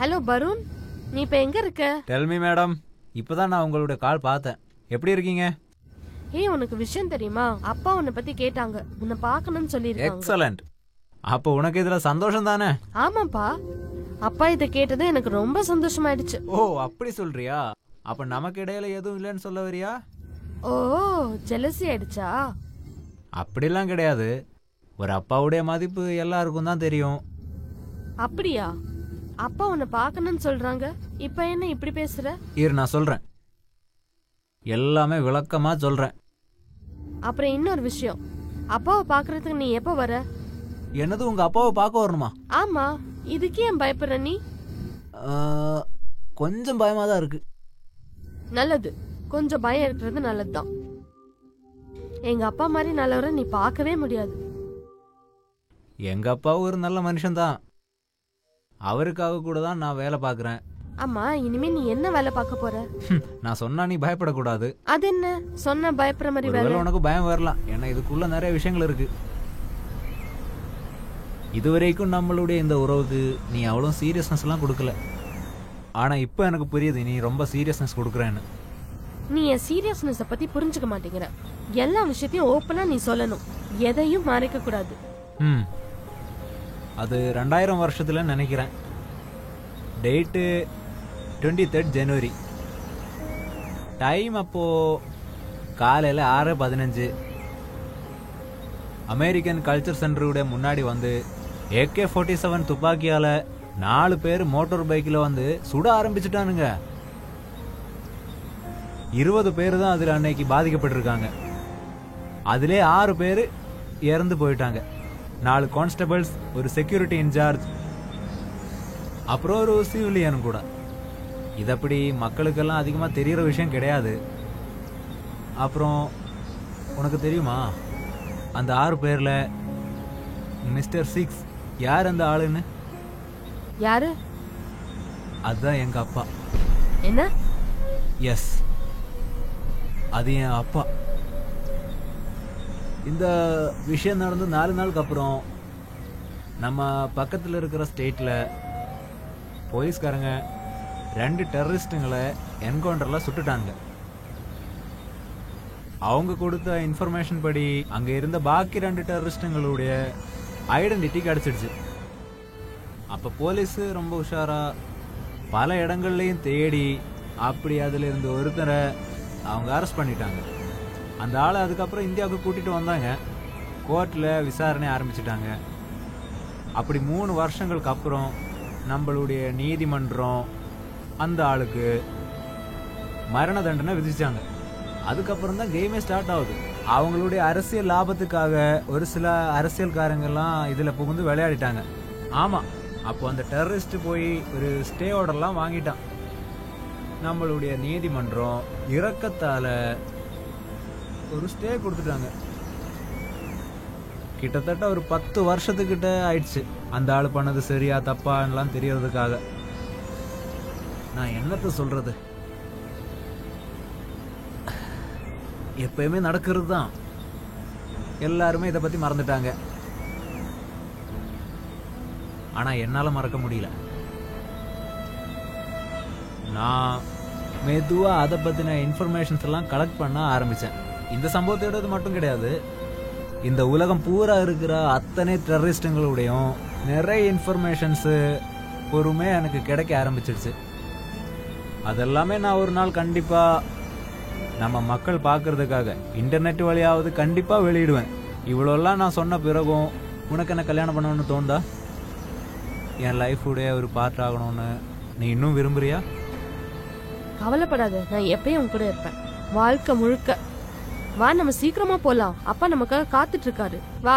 Hello Varun, நீ இப்ப எங்க இருக்க? Tell me madam. இப்பதான் நான் உங்களுடைய கால் பார்த்தேன். எப்படி இருக்கீங்க? ஏய், உனக்கு விஷயம் தெரியுமா? அப்பா உன்னை பத்தி கேட்டாங்க, உன்னை பார்க்கணும்னு சொல்லிருக்காங்க. எக்ஸலண்ட். அப்போ உனக்கு இதுல சந்தோஷம் தானே? ஆமாப்பா, அப்பா இத கேட்டது எனக்கு ரொம்ப சந்தோஷமாயிடுச்சு. ஓ, அப்படி சொல்றியா? அப்ப நமக்கு இடையில எதுவும் இல்லைன்னு சொல்ல வரியா? ஓ, ஜெலசி ஆயிடுச்சா? அப்படிலாம் கிடையாது. ஒரு அப்பாவுடைய மதிப்பு எல்லாருக்கும் தான் தெரியும். அப்படியா? அப்பா உன்னை பார்க்கணும்னு சொல்றாங்க, இப்ப என்ன இப்படி பேசுற? இரு, நான் சொல்றேன். எல்லாமே விளக்கமா சொல்றேன். அப்புறம் இன்னொரு விஷயம், அப்பாவை பாக்குறதுக்கு நீ எப்ப வர? என்னது, உங்க அப்பாவை பார்க்க வரணுமா? ஆமா, இதுக்கு ஏன் பயப்படுற நீ? கொஞ்சம் பயமா தான் இருக்கு. நல்லது, கொஞ்சம் பயம் இருக்கிறது நல்லதுதான். எங்க அப்பா மாதிரி நல்லவரை நீ பார்க்கவே முடியாது. எங்க அப்பாவும் ஒரு நல்ல மனுஷன் தான். அவருக்காக கூட தான் நான் வேலை பார்க்கறேன். ஆமா, இனிமே நீ என்ன வேலை பார்க்க போற? நான் சொன்னா நீ பயப்படக்கூடாது. அது என்ன சொன்ன பயப்படுற மாதிரி வேலை? ஒருவேளை உனக்கு பயம் வரலாம், ஏன்னா இதுக்குள்ள நிறைய விஷயங்கள் இருக்கு. இதுவரைக்கும் நம்மளுடைய இந்த உறவுக்கு நீ அவ்வளோ சீரியஸ்னஸ் எல்லாம் கொடுக்கல. ஆனா இப்போ எனக்கு புரியுது நீ ரொம்ப சீரியஸ்னஸ் கொடுக்குறேன்னு. நீ என் சீரியஸ்னஸ பத்தி புரிஞ்சுக்க மாட்டேங்கிற. எல்லா விஷயத்தையும் ஓப்பனா நீ சொல்லணும், எதையும் மறைக்க கூடாது. அது 2000 வருஷத்துல நினைக்கிறேன். டேட்டு 23 ஜனவரி. டைம் அப்போ காலையில் 6:15. அமெரிக்கன் கல்ச்சர் சென்டருடைய முன்னாடி வந்து AK-47 துப்பாக்கியால 4 பேர் மோட்டார் பைக்கில் வந்து சுட ஆரம்பிச்சுட்டானுங்க. 20 பேர் தான் அதில் அன்னைக்கு பாதிக்கப்பட்டிருக்காங்க. அதிலே 6 பேர் இறந்து போயிட்டாங்க. 4 கான்ஸ்டபிள்ஸ், ஒரு செக்யூரிட்டி இன்சார்ஜ், அப்புறம் ஒரு சிவிலியன் கூட. இதப்படி மக்களுக்கெல்லாம் அதிகமாக தெரிகிற விஷயம் கிடையாது. அப்புறம் உனக்கு தெரியுமா, அந்த 6 பேரில் மிஸ்டர் 6 யார் அந்த ஆளுன்னு? யாரு? அதுதான் எங்க அப்பா. என்ன? எஸ், அது என் அப்பா. இந்த விஷயம் நடந்து 4 நாளுக்கு அப்புறம் நம்ம பக்கத்தில் இருக்கிற ஸ்டேட்டில் போலீஸ்காரங்க 2 டெரரிஸ்டுங்களை என்கவுண்டரில் சுட்டுட்டாங்க. அவங்க கொடுத்த இன்ஃபர்மேஷன் படி அங்கே இருந்த பாக்கி 2 டெரரிஸ்டுங்களுடைய ஐடென்டிட்டி கிடச்சிடுச்சு. அப்போ போலீஸு ரொம்ப உஷாரா பல இடங்கள்லையும் தேடி அப்படி அதில் இருந்து ஒருத்தரை அவங்க அரெஸ்ட் பண்ணிட்டாங்க. அந்த ஆளை அதுக்கப்புறம் இந்தியாவுக்கு கூட்டிகிட்டு வந்தாங்க. கோர்ட்டில் விசாரணை ஆரம்பிச்சிட்டாங்க. அப்படி 3 வருஷங்களுக்கு அப்புறம் நம்மளுடைய நீதிமன்றம் அந்த ஆளுக்கு மரண தண்டனை விதிச்சாங்க. அதுக்கப்புறம் தான் கேமே ஸ்டார்ட் ஆகுது. அவங்களுடைய அரசியல் லாபத்துக்காக ஒரு சில அரசியல்காரங்கெல்லாம் இதில் புகுந்து விளையாடிட்டாங்க. ஆமாம், அப்போ அந்த டெரரிஸ்ட் போய் ஒரு ஸ்டே ஆர்டர்லாம் வாங்கிட்டான். நம்மளுடைய நீதிமன்றம் இரக்கத்தால் ஒரு ஸ்டே கொடுத்துட்டாங்க. கிட்டத்தட்ட ஒரு 10 வருஷத்துக்கிட்ட ஆயிடுச்சு அந்த ஆள் பண்ணது சரியா தப்பான்லாம் தெரியறதுக்காக. நான் என்னத்த சொல்றது, எப்பயுமே நடக்கிறது தான். எல்லாருமே இதை பத்தி மறந்துட்டாங்க. ஆனா என்னால மறக்க முடியல. நான் மெதுவா அதை பத்தின இன்ஃபர்மேஷன்ஸ் எல்லாம் கலெக்ட் பண்ண ஆரம்பிச்சேன். இந்த சம்பவத்தோட மட்டும் கிடையாது, இந்த உலகம் பூரா இருக்கிற அத்தனை டெரரிஸ்டுங்களுடையும் நிறைய இன்ஃபர்மேஷன்ஸு பொறுமையாக எனக்கு கிடைக்க ஆரம்பிச்சிடுச்சு. அதெல்லாமே நான் ஒரு நாள் கண்டிப்பாக நம்ம மக்கள் பார்க்கறதுக்காக இன்டர்நெட் வழியாவது கண்டிப்பாக வெளியிடுவேன். இவ்வளோலாம் நான் சொன்ன பிறகும் உனக்கு என்ன கல்யாணம் பண்ணணும்னு தோணுதா? என் லைஃபுடைய ஒரு பார்ட் ஆகணும்னு நீ இன்னும் விரும்புறியா? கவலைப்படாத, நான் எப்பயும் உன் கூட இருப்பேன் வாழ்க்கை முழுக்க. வா, நம்ம சீக்கிரமா போலாம், அப்பா நமக்காக காத்துட்டு இருக்காரு. வா.